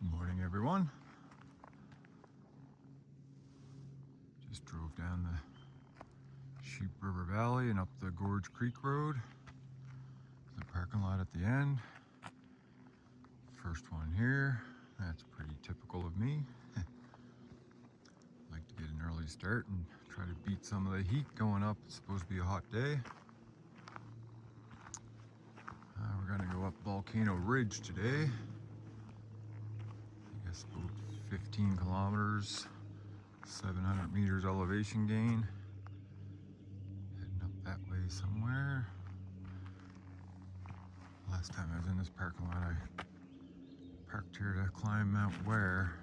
Good morning, everyone. Just drove down the Sheep River Valley and up the Gorge Creek Road. The parking lot at the end. First one here. That's pretty typical of me. Like to get an early start and try to beat some of the heat going up. It's supposed to be a hot day. We're gonna go up Volcano Ridge today. I guess about 15 kilometers, 700 meters elevation gain. Heading up that way somewhere. Last time I was in this parking lot, I parked here to climb Mount Ware.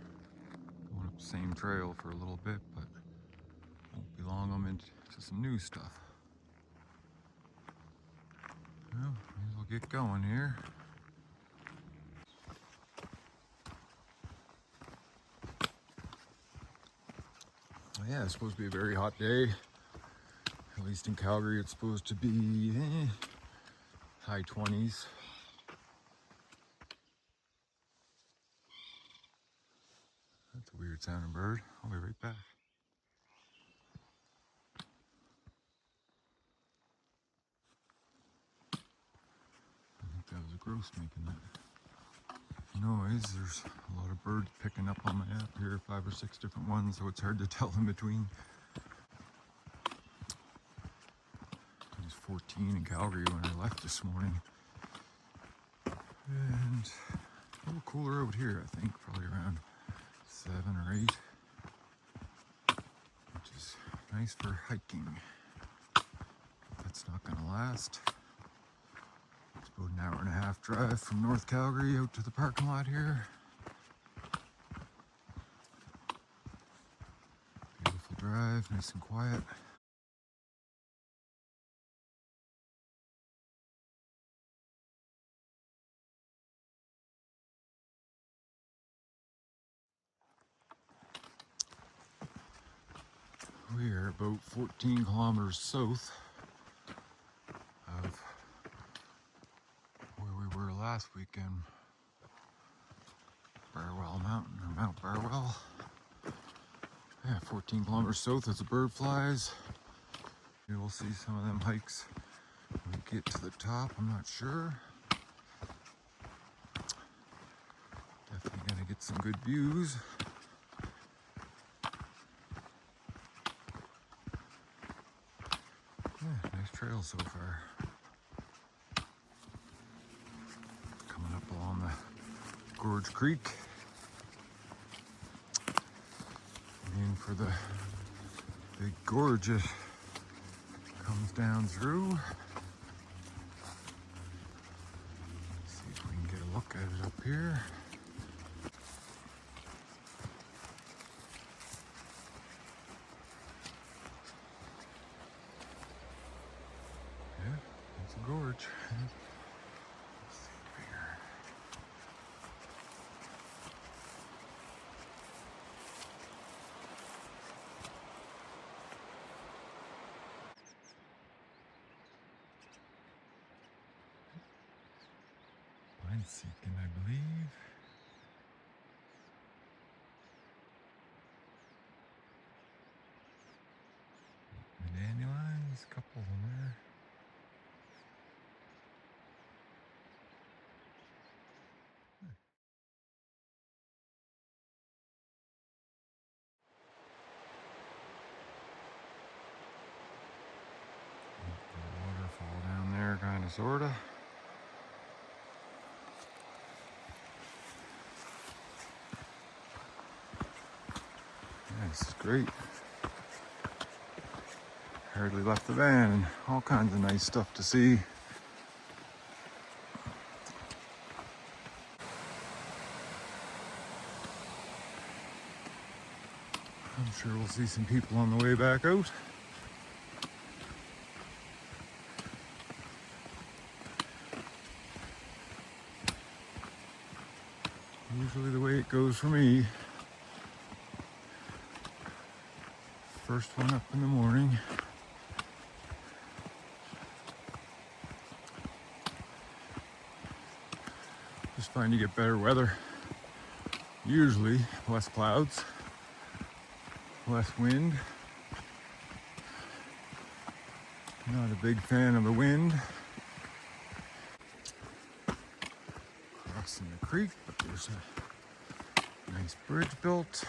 Going up the same trail for a little bit, but won't be long. I'm into some new stuff. Well, may as well get going here. Yeah, it's supposed to be a very hot day. At least in Calgary, it's supposed to be high 20s. That's a weird sounding bird. I'll be right back. I think that was a grouse making that noise. There's a lot of birds picking up on my app here, 5 or 6 different ones, so it's hard to tell in between. It was 14 in Calgary when I left this morning. And a little cooler out here, I think, probably around 7 or 8, which is nice for hiking. That's not gonna last. It's about an hour and a half drive from North Calgary out to the parking lot here. Beautiful drive, nice and quiet. We are about 14 kilometers south of where we were last weekend. Barwell Mountain, or Mount Barwell. Yeah, 14 kilometers south as the bird flies. We will see some of them hikes when we get to the top, I'm not sure. Definitely gonna get some good views. Yeah, nice trail so far. Coming up along the Gorge Creek. Aiming for the big gorge that comes down through. See if we can get a look at it up here. Yeah, it's a gorge. Let's see up here. Pine seeking, I believe. Dandelions, a couple of them there. Waterfall down there, kind of, sorta. Yeah, this is great. Hardly left the van, and all kinds of nice stuff to see. I'm sure we'll see some people on the way back out. Usually the way it goes for me. First one up in the morning. Just trying to get better weather. Usually less clouds, less wind. Not a big fan of the wind. Crossing the creek, but there's a nice bridge built.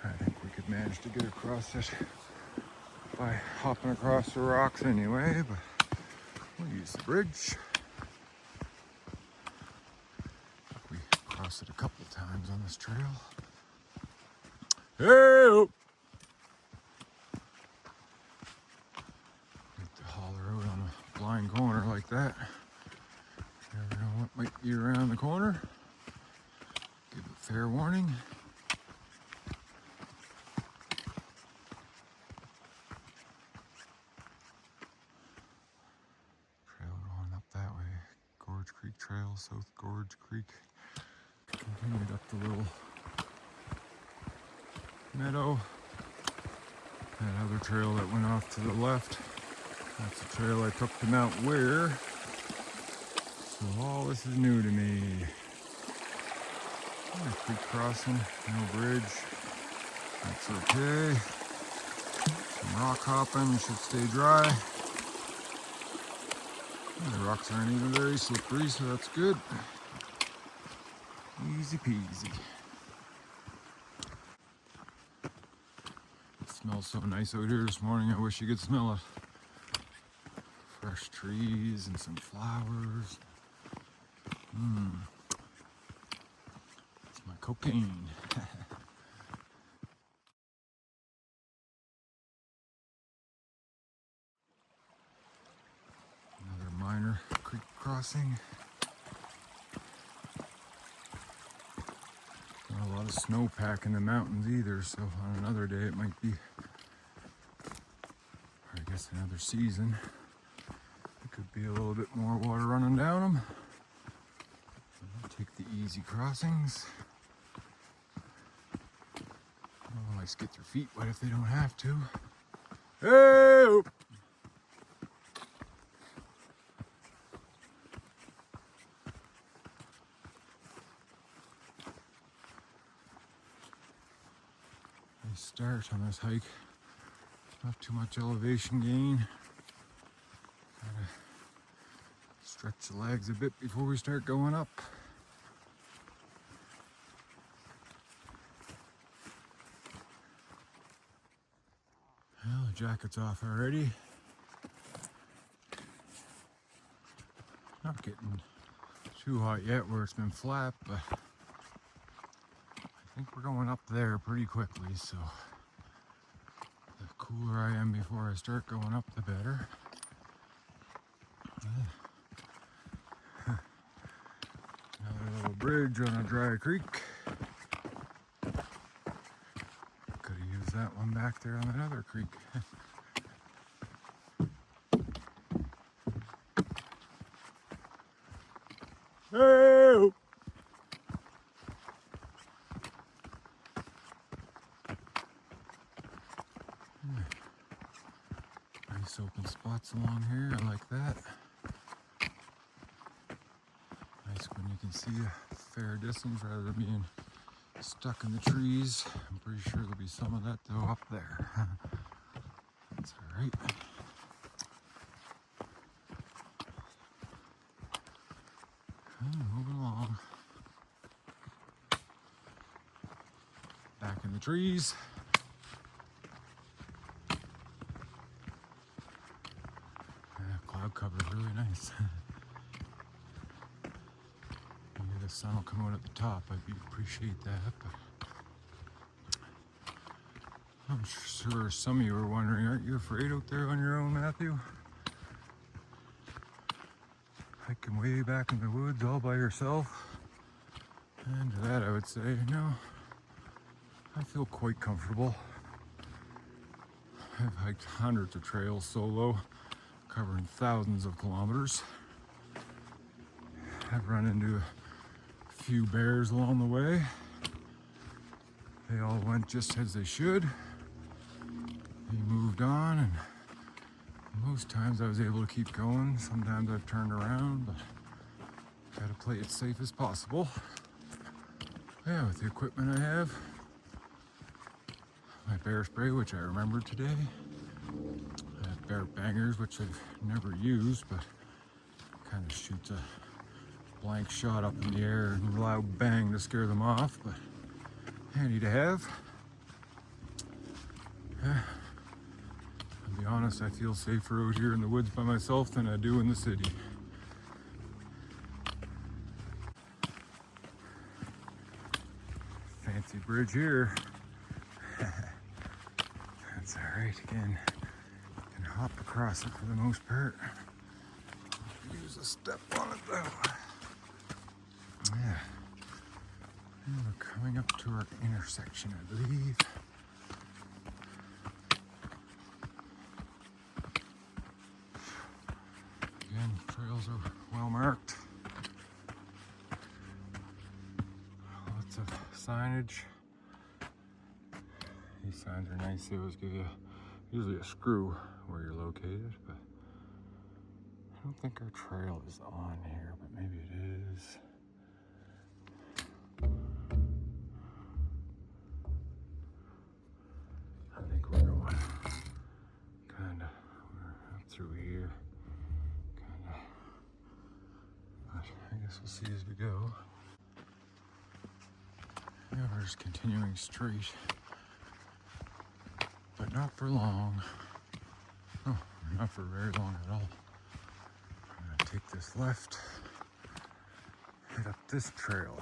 I think we could manage to get across it by hopping across the rocks anyway, but we'll use the bridge. We crossed it a couple times on this trail. Hey! Get to holler out on a blind corner like that. You never know what might be around the corner. Give it fair warning. Trail going up that way. Gorge Creek Trail, South Gorge Creek. Continued up the little meadow. That other trail that went off to the left. That's the trail I took to Mount Weir. So all this is new to me. Creek crossing, no bridge. That's okay. Some rock hopping, should stay dry. And the rocks aren't even very slippery, so that's good. Easy peasy. It smells so nice out here this morning, I wish you could smell it. Fresh trees and some flowers. It's my cocaine. Another minor creek crossing. Not a lot of snowpack in the mountains either, so on another day it might be, or I guess another season, it could be a little bit more water running down them. Take the easy crossings. Oh, nice get their feet wet if they don't have to. Hey! Nice start on this hike. Not too much elevation gain. Gotta stretch the legs a bit before we start going up. Well, the jacket's off already. Not getting too hot yet where it's been flat, but I think we're going up there pretty quickly, so the cooler I am before I start going up, the better. Another little bridge on a dry creek. Could have used that one back there on that other creek. Hey! Nice open spots along here, I like that. Nice when you can see a fair distance rather than being stuck in the trees. I'm pretty sure there'll be some of that though up there. That's alright. Moving along. Back in the trees. Cloud cover is really nice. Maybe the sun will come out at the top. I'd appreciate that. But I'm sure some of you are wondering, aren't you afraid out there on your own, Matthew? Hiking way back in the woods all by yourself? And to that I would say, no, I feel quite comfortable. I've hiked hundreds of trails solo, covering thousands of kilometers. I've run into a few bears along the way. They all went just as they should. They moved on, and most times I was able to keep going. Sometimes I've turned around, but got to play it safe as possible. Yeah, with the equipment I have, my bear spray, which I remembered today. I have bear bangers, which I've never used, but kind of shoots a blank shot up in the air and a loud bang to scare them off, but handy to have. Yeah. To be honest, I feel safer out here in the woods by myself than I do in the city. Fancy bridge here. That's alright. Again, you can hop across it for the most part. Use a step on it though. Yeah. And we're coming up to our intersection, I believe. Again, trails are well marked. Lots of signage. These signs are nice. They always give you usually a screw where you're located, but I don't think our trail is on here, but maybe it is. I think we're going kind of up through here. Kind of. But I guess we'll see as we go. Yeah, we're just continuing straight. But not for long. No, not for very long at all. I'm gonna take this left, head up this trail,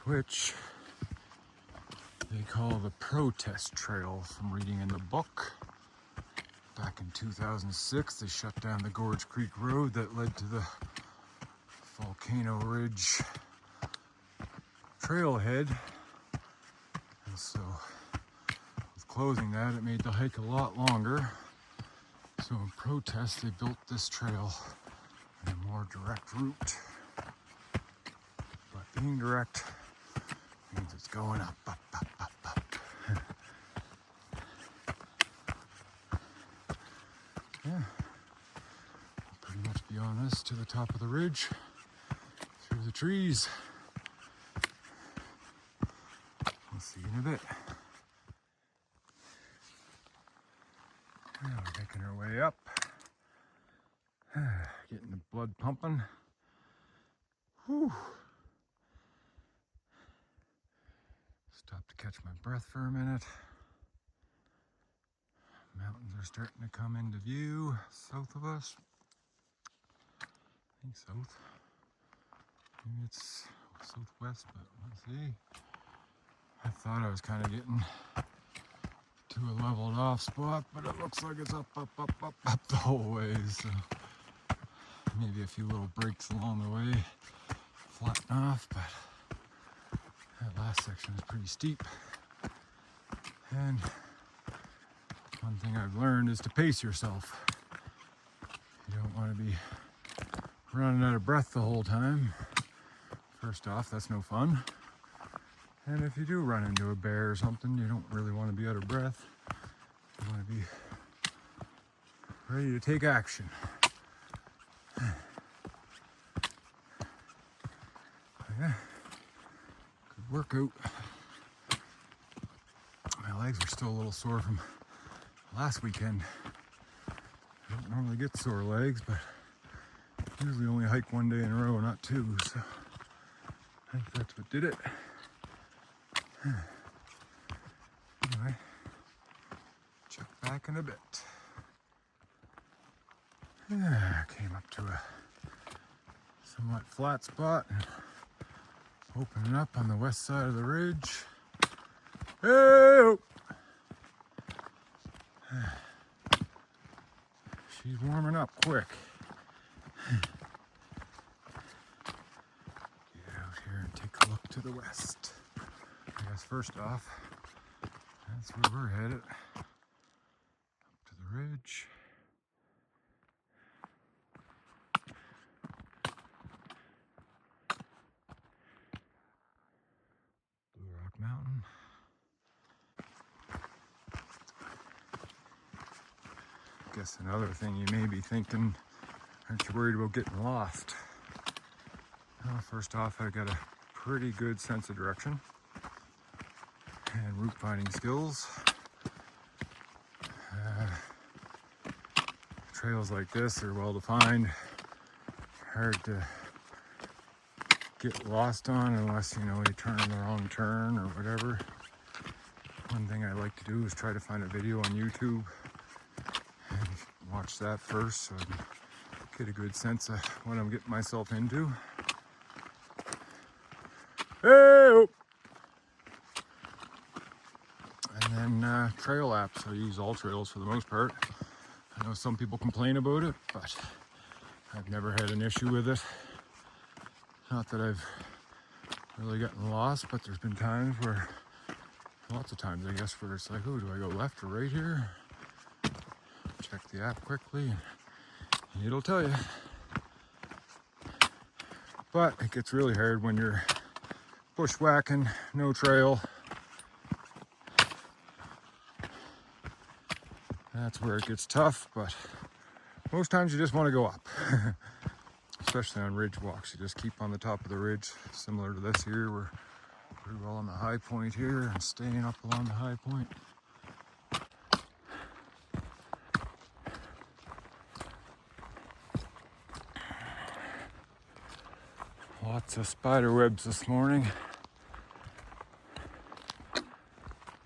which they call the protest trail from reading in the book. Back in 2006, they shut down the Gorge Creek Road that led to the Volcano Ridge trailhead. And so closing that, it made the hike a lot longer. So in protest, they built this trail in a more direct route. But being direct means it's going up, up, up, up, up. Yeah. I'll pretty much be on this to the top of the ridge, through the trees. We'll see you in a bit. Now we're making our way up, getting the blood pumping. Whew. Stop to catch my breath for a minute. Mountains are starting to come into view south of us. I think south. Maybe it's southwest, but let's see. I thought I was kind of getting to a leveled off spot, but it looks like it's up, up, up, up, up the whole way. So maybe a few little breaks along the way, flatten off, but that last section is pretty steep. And one thing I've learned is to pace yourself. You don't want to be running out of breath the whole time. First off, that's no fun. And if you do run into a bear or something, you don't really want to be out of breath. You want to be ready to take action. Yeah, good workout. My legs are still a little sore from last weekend. I don't normally get sore legs, but usually only hike one day in a row, not two, so I think that's what did it. Anyway, check back in a bit. Yeah, came up to a somewhat flat spot and opening up on the west side of the ridge. Hey! She's warming up quick. Get out here and take a look to the west. I guess first off, that's where we're headed. Up to the ridge. Blue Rock Mountain. Guess another thing you may be thinking, aren't you worried about getting lost? Well, first off, I got a pretty good sense of direction and route finding skills. Trails like this are well defined, hard to get lost on unless you turn the wrong turn or whatever. One thing I like to do is try to find a video on YouTube and watch that first so I can get a good sense of what I'm getting myself into. Hey! And then trail apps. I use all trails for the most part. I know some people complain about it, but I've never had an issue with it. Not that I've really gotten lost, but there's been times where, lots of times I guess, where it's like, oh, do I go left or right here? Check the app quickly and it'll tell you. But it gets really hard when you're bushwhacking, no trail. That's where it gets tough, but most times you just want to go up. Especially on ridge walks, you just keep on the top of the ridge, similar to this here. We're pretty well on the high point here and staying up along the high point. Lots of spider webs this morning.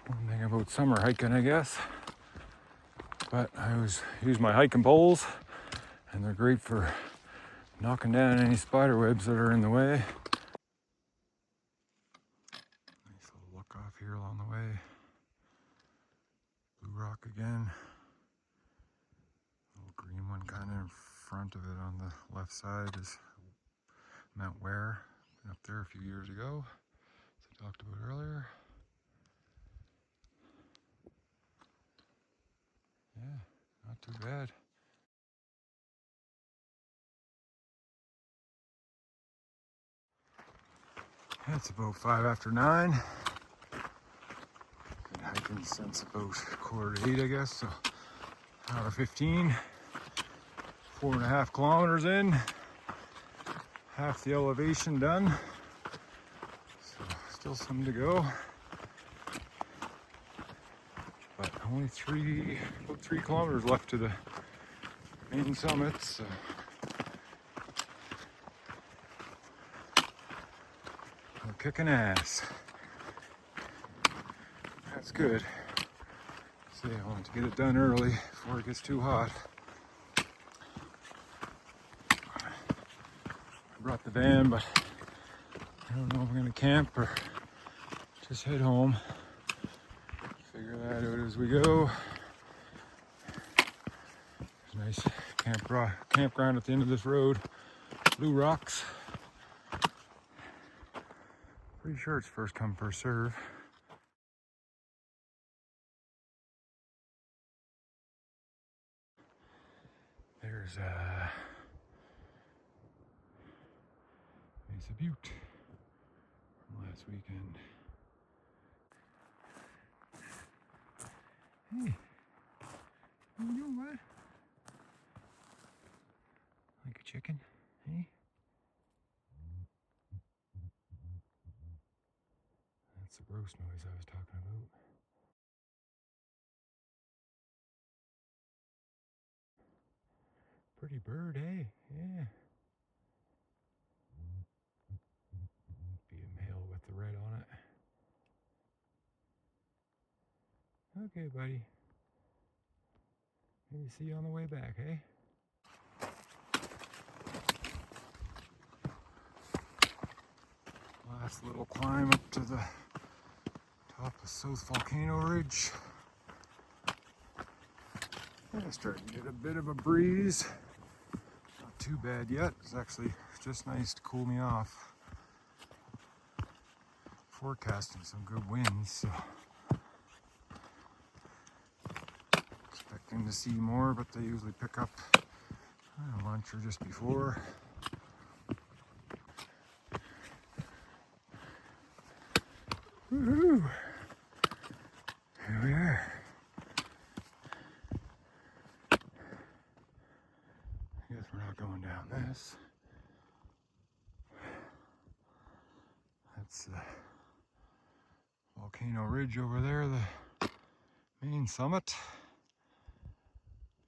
One thing about summer hiking, I guess. But I always use my hiking poles, and they're great for knocking down any spider webs that are in the way. Nice little look off here along the way. Blue rock again. Little green one kind of in front of it on the left side is Mount Ware. Been up there a few years ago, as I talked about earlier. Yeah, not too bad. It's about 5 after 9. Been hiking since about 7:45, I guess, so hour 15. 4.5 kilometers in. Half the elevation done. So still some to go. But only about 3 kilometers left to the main summit, so we're kicking ass. That's good. See, I want to get it done early before it gets too hot. I brought the van, but I don't know if we're gonna camp or just head home. Figure that out as we go. There's a nice campground at the end of this road. Blue rocks. Pretty sure it's first come, first serve. There's Mesa Butte from last weekend. Hey, what are you doing, bud? Like a chicken, hey? That's the gross noise I was talking about. Pretty bird, eh? Yeah. Be a male with the red on it. Okay, buddy. Maybe see you on the way back, eh? Last little climb up to the top of South Volcano Ridge. Yeah, starting to get a bit of a breeze. Not too bad yet. It's actually just nice to cool me off. Forecasting some good winds, so expecting to see more, but they usually pick up lunch or just before. Woohoo! Here we are. I guess we're not going down this. That's the Volcano Ridge over there, the main summit.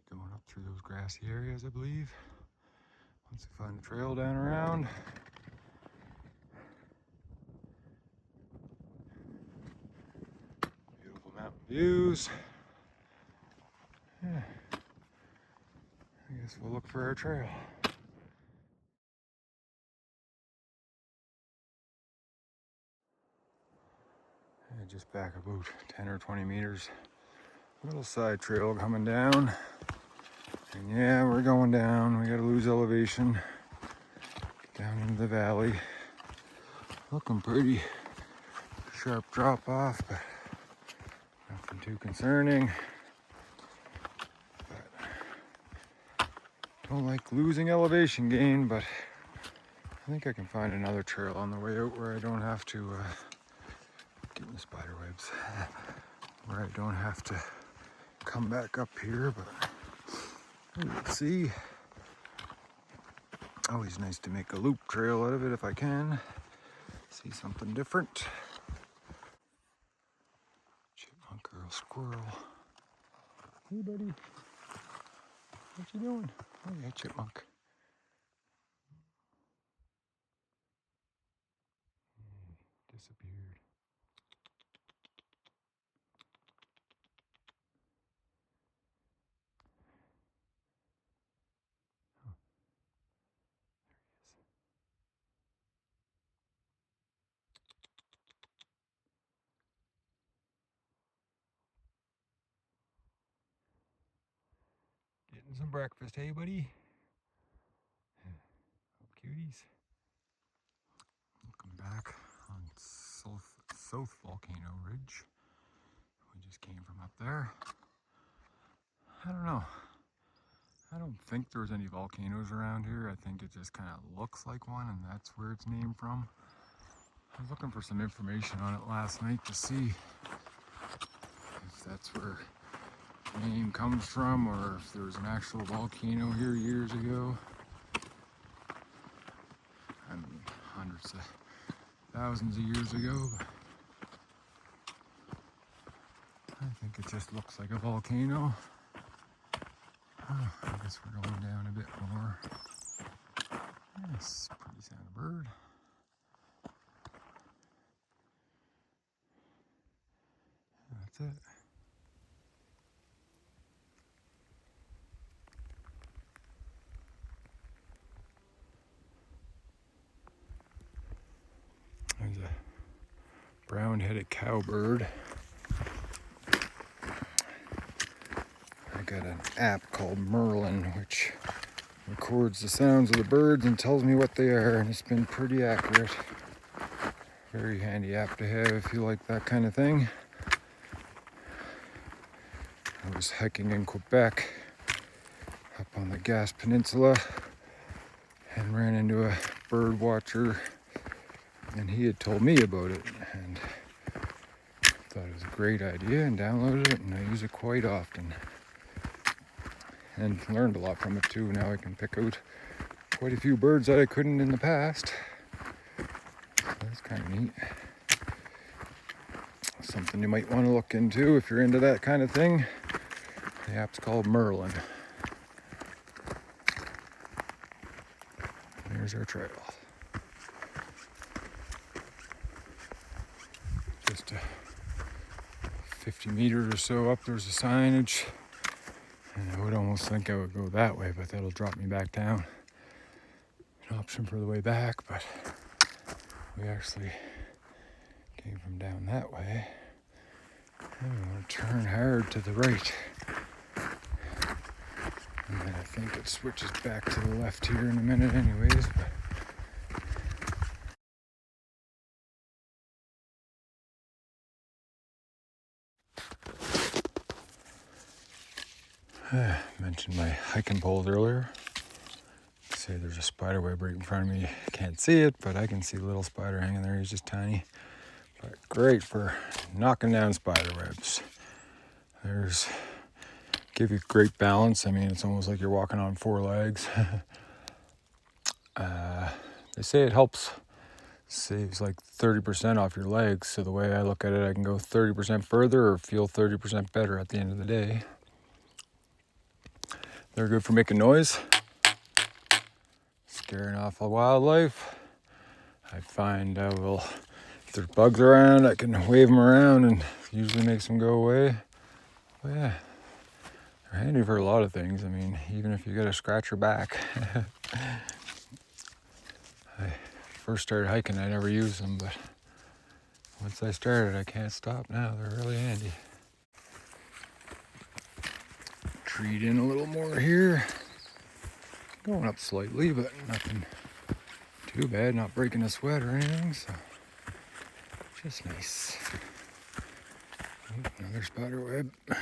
Going up through those grassy areas, I believe. Once we find a trail down around. Beautiful mountain views. Yeah. I guess we'll look for our trail. Yeah, just back about 10 or 20 meters. Little side trail coming down. And yeah, we're going down. We gotta lose elevation. Down into the valley. Looking pretty sharp drop off, but nothing too concerning. But don't like losing elevation gain, but I think I can find another trail on the way out where I don't have to get in the spider webs. Where I don't have to come back up here, but we'll see. Always nice to make a loop trail out of it if I can. See something different. Chipmunk or a squirrel. Hey buddy, what you doing? Oh yeah, chipmunk. Disappeared. Oh, there he is. Getting some breakfast, hey buddy? Oh, cuties. Welcome back on South Volcano Ridge. We just came from up there. I don't know. I don't think there's any volcanoes around here. I think it just kind of looks like one, and that's where it's named from. I was looking for some information on it last night to see if that's where the name comes from, or if there was an actual volcano here years ago. I mean, hundreds of thousands of years ago. But I think it just looks like a volcano. Oh, I guess we're going down a bit more. Yes, pretty sounding bird. That's it. There's a brown-headed cowbird. I got an app called Merlin, which records the sounds of the birds and tells me what they are, and it's been pretty accurate. Very handy app to have if you like that kind of thing. I was hiking in Quebec up on the Gas Peninsula and ran into a bird watcher, and he had told me about it and thought it was a great idea and downloaded it, and I use it quite often and learned a lot from it too. Now I can pick out quite a few birds that I couldn't in the past. So that's kind of neat. Something you might want to look into if you're into that kind of thing. The app's called Merlin. There's our trail. Just 50 meters or so up, there's a signage. And I would almost think I would go that way, but that'll drop me back down. An option for the way back, but we actually came from down that way. And we want to turn hard to the right. And then I think it switches back to the left here in a minute anyways. I mentioned my hiking poles earlier. Say there's a spider web right in front of me. Can't see it, but I can see a little spider hanging there. He's just tiny, but great for knocking down spider webs. Give you great balance. I mean, it's almost like you're walking on four legs. They say it helps saves like 30% off your legs. So the way I look at it, I can go 30% further or feel 30% better at the end of the day. They're good for making noise, scaring off the wildlife. I find if there's bugs around, I can wave them around and usually makes them go away. But yeah, they're handy for a lot of things. I mean, even if you gotta scratch your back. I first started hiking, I never used them, but once I started, I can't stop now. They're really handy. Treat in a little more here. Going up slightly, but nothing too bad. Not breaking a sweat or anything, so just nice. Oh, another spider web. A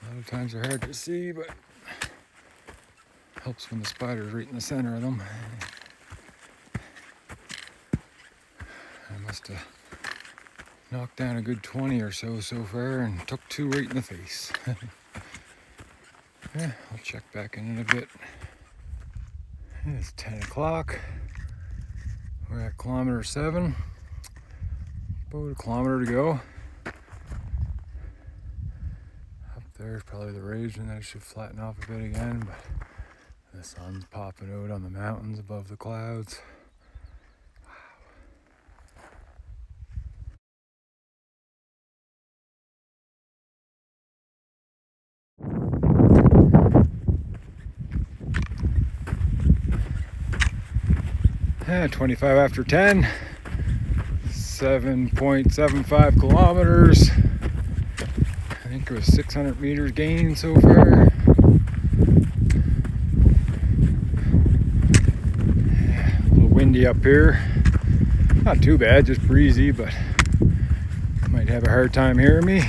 lot of times they're hard to see, but helps when the spider's right in the center of them. I must have knocked down a good 20 or so far and took 2 right in the face. Yeah, I'll check back in a bit. It's 10 o'clock. We're at kilometer 7. About a kilometer to go. Up there's probably the ridge, and then it should flatten off a bit again, but the sun's popping out on the mountains above the clouds. Yeah, 25 after 10, 7.75 kilometers. I think it was 600 meters gained so far. Yeah, a little windy up here. Not too bad, just breezy, but might have a hard time hearing me.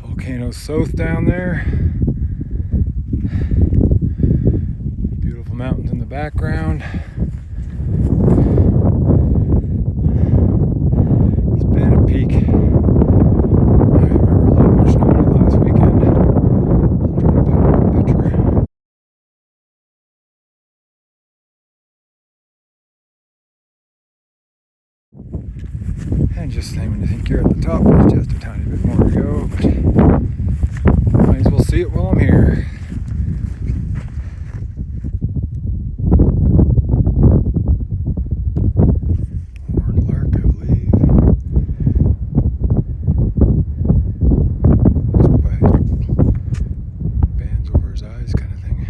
Volcano south down there. Beautiful mountains in the background. It's been a peak. I remember a lot more snow on it last weekend. I'm trying to pop up a picture. And just when you think you're at the top, there's just a tiny bit more to go, but might as well see it while I'm here. Horned lark, I believe. Just by bands over his eyes kind of thing.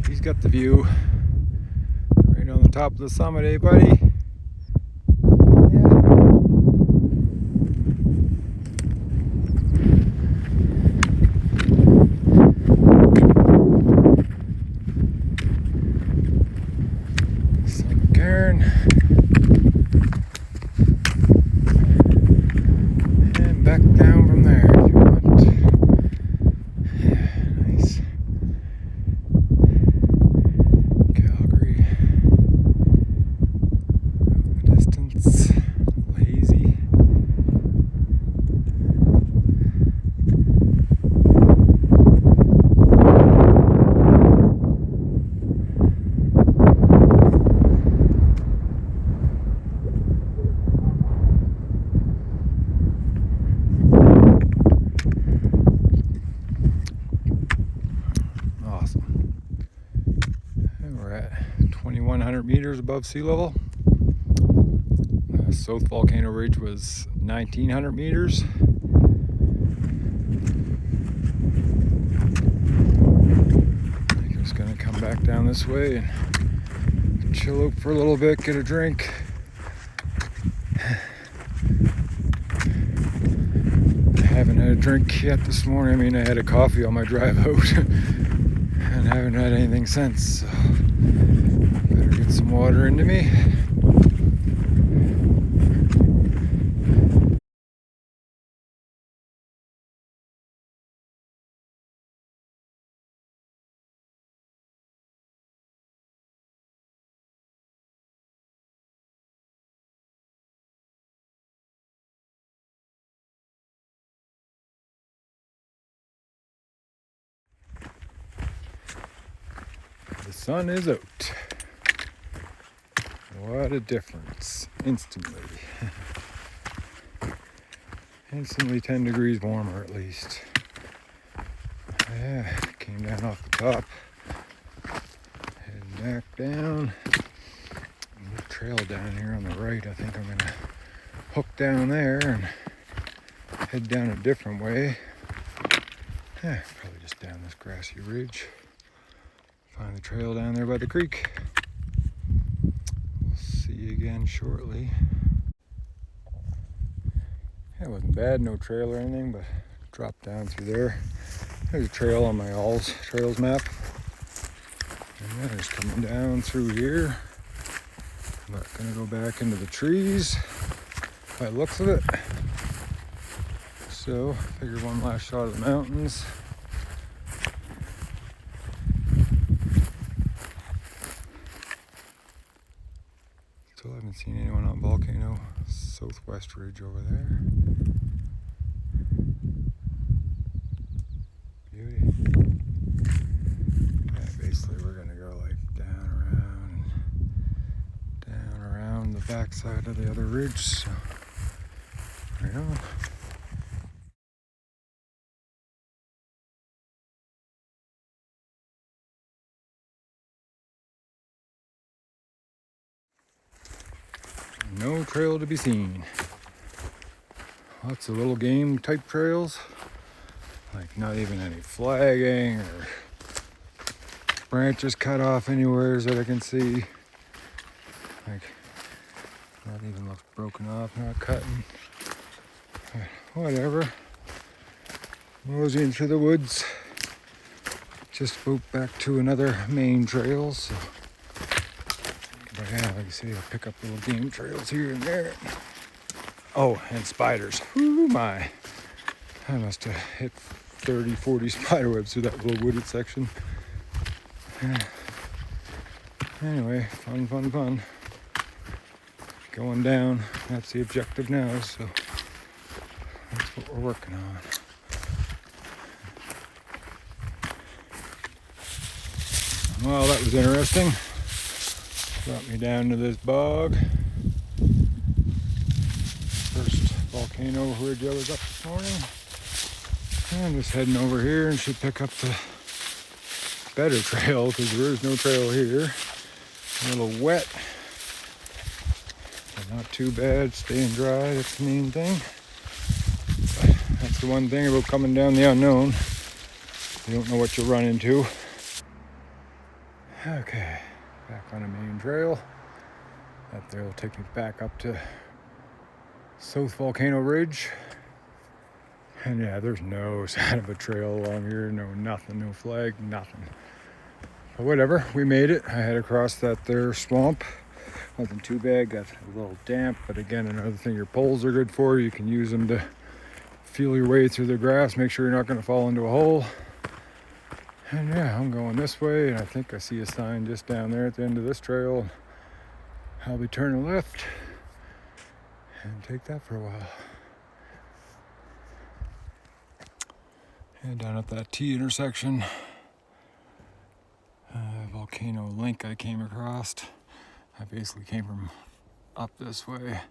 He's got the view right on the top of the summit, eh, buddy? And back down from there if you want. Yeah, nice. Calgary. Out in the distance. Lazy. Awesome. And we're at 2,100 meters above sea level. South Volcano Ridge was 1,900 meters. I think I'm just gonna come back down this way and chill out for a little bit, get a drink. I haven't had a drink yet this morning. I mean, I had a coffee on my drive out and haven't had anything since, so better get some water into me. sun is out. What a difference, instantly. Instantly 10 degrees warmer at least. Yeah, came down off the top. Heading back down. The trail down here on the right, I think I'm gonna hook down there and head down a different way. Yeah, probably just down this grassy ridge. Find the trail down there by the creek. We'll see you again shortly. Yeah, it wasn't bad, no trail or anything, but dropped down through there. There's a trail on my All's Trails map. And yeah, just coming down through here. I'm not gonna go back into the trees by the looks of it. So, figure one last shot of the mountains. Still haven't seen anyone on Volcano. Southwest ridge over there. Beauty. Yeah, basically we're gonna go like down around the backside of the other ridge. So, right on. No trail to be seen. Lots of little game type trails. Like not even any flagging or branches cut off anywhere that I can see. Like not even looks broken off, not cutting. But whatever. Moseying through the woods. Just about back to another main trail, so. But yeah, like I say, I'll pick up little game trails here and there. Oh, and spiders. Whoo my. I must have hit 30, 40 spider webs through that little wooded section. Yeah. Anyway, fun. Going down. That's the objective now, so that's what we're working on. Well, that was interesting. Brought me down to this bog. First volcano ridge I was up this morning. And I'm just heading over here and should pick up the better trail because there is no trail here. A little wet, but not too bad. Staying dry, that's the main thing. But that's the one thing about coming down the unknown. You don't know what you'll run into. Okay, back on a main trail. That there will take me back up to South Volcano Ridge. And yeah, there's no sign of a trail along here, nothing, no flag, nothing. But whatever, we made it. I had to cross that there swamp. Wasn't too bad, got a little damp, but again, another thing your poles are good for. You can use them to feel your way through the grass, make sure you're not gonna fall into a hole. And yeah, I'm going this way, and I think I see a sign just down there at the end of this trail. I'll be turning left and take that for a while. And down at that T intersection, volcano link I came across. I basically came from up this way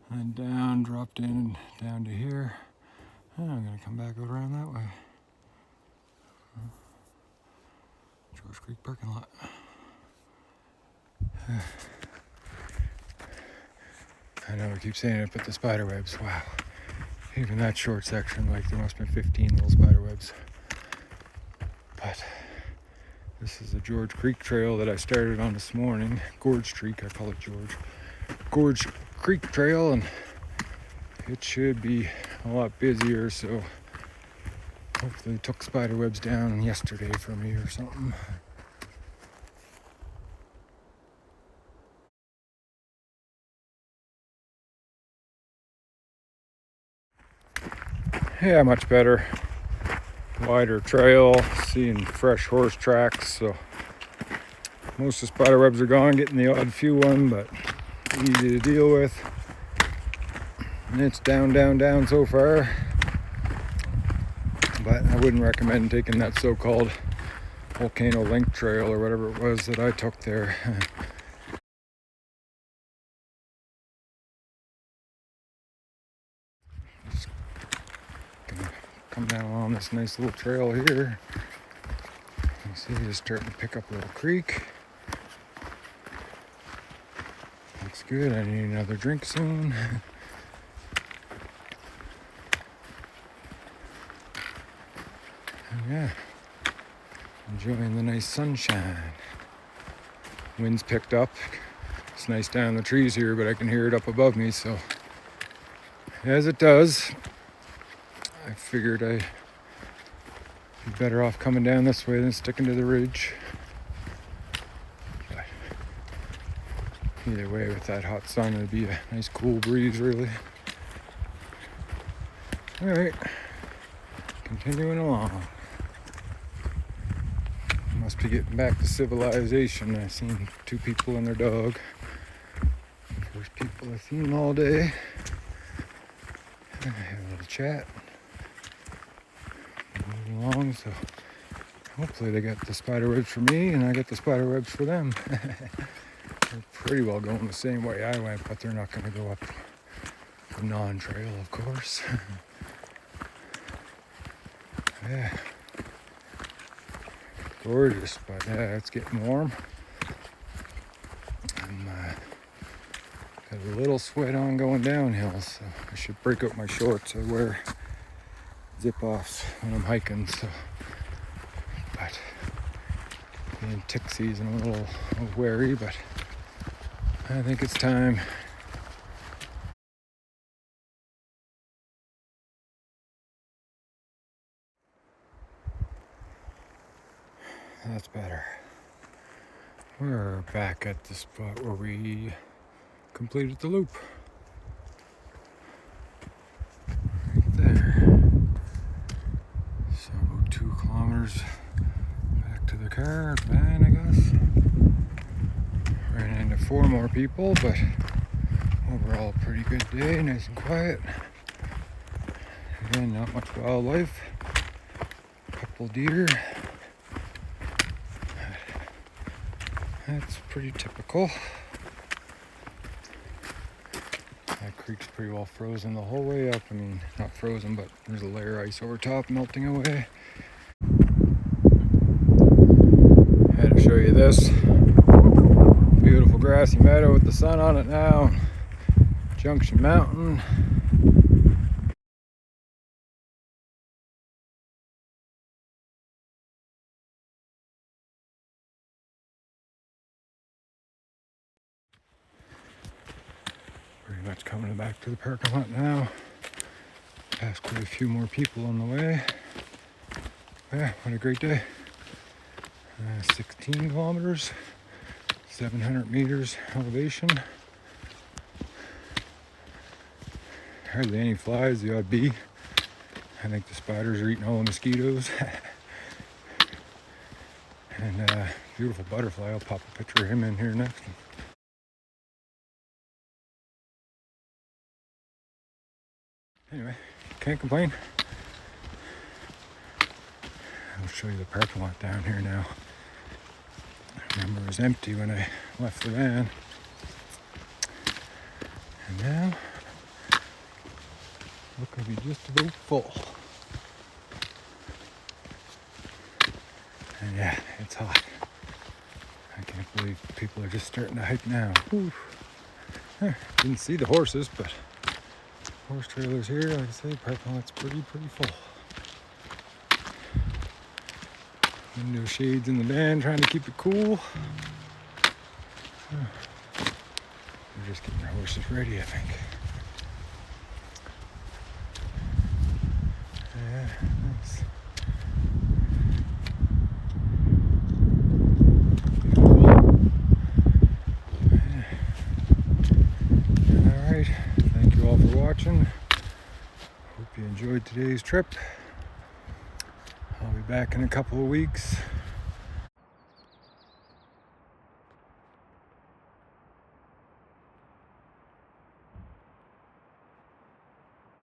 and then down, dropped in down to here. And I'm gonna come back around that way. George Creek parking lot. I know I keep saying it, but the spider webs, wow. Even that short section, like there must have been 15 little spider webs. But this is the George Creek trail that I started on this morning. Gorge Creek, I call it George. Gorge Creek trail, and it should be a lot busier, so hopefully took spider webs down yesterday for me or something. Yeah, much better. Wider trail, seeing fresh horse tracks, so most of the spider webs are gone, getting the odd few one, but easy to deal with. And it's down so far. But I wouldn't recommend taking that so-called Volcano Link Trail or whatever it was that I took there. Just gonna come down along this nice little trail here. You see, it's starting to pick up a little creek. Looks good. I need another drink soon. And yeah, enjoying the nice sunshine. Wind's picked up. It's nice down in the trees here, but I can hear it up above me, so as it does, I figured I'd be better off coming down this way than sticking to the ridge. But either way, with that hot sun, it'd be a nice cool breeze, really. All right, continuing along. Must be getting back to civilization. I've seen two people and their dog. First people I've seen all day. I have a little chat. Moving along, so hopefully they got the spider webs for me and I got the spider webs for them. They're pretty well going the same way I went, but they're not going to go up the non-trail, of course. Yeah. Gorgeous, but yeah, it's getting warm. I'm got a little sweat on going downhill, so I should break out my shorts. I wear zip-offs when I'm hiking, so. But being tick season, I'm a little wary, but I think it's time. That's better. We're back at the spot where we completed the loop. Right there. So about 2 kilometers back to the car, van, I guess. Ran into 4 more people, but overall pretty good day, nice and quiet. Again, not much wildlife. A couple deer. That's pretty typical. That creek's pretty well frozen the whole way up. I mean, not frozen, but there's a layer of ice over top melting away. Had to show you this. Beautiful grassy meadow with the sun on it now. Junction Mountain. Pretty much coming back to the parking lot now. Passed quite a few more people on the way. Yeah, what a great day. 16 kilometers, 700 meters elevation. Hardly any flies, the odd bee. I think the spiders are eating all the mosquitoes. And beautiful butterfly. I'll pop a picture of him in here next. Anyway, can't complain. I'll show you the parking lot down here now. I remember it was empty when I left the van. And now, looking to be just about full. And yeah, it's hot. I can't believe people are just starting to hike now. Didn't see the horses, but horse trailers here, like I say, parking lot's pretty full. Window shades in the van, trying to keep it cool. They're just getting their horses ready, I think. Yeah, nice. Alright, thank you all for watching. Hope you enjoyed today's trip. I'll be back in a couple of weeks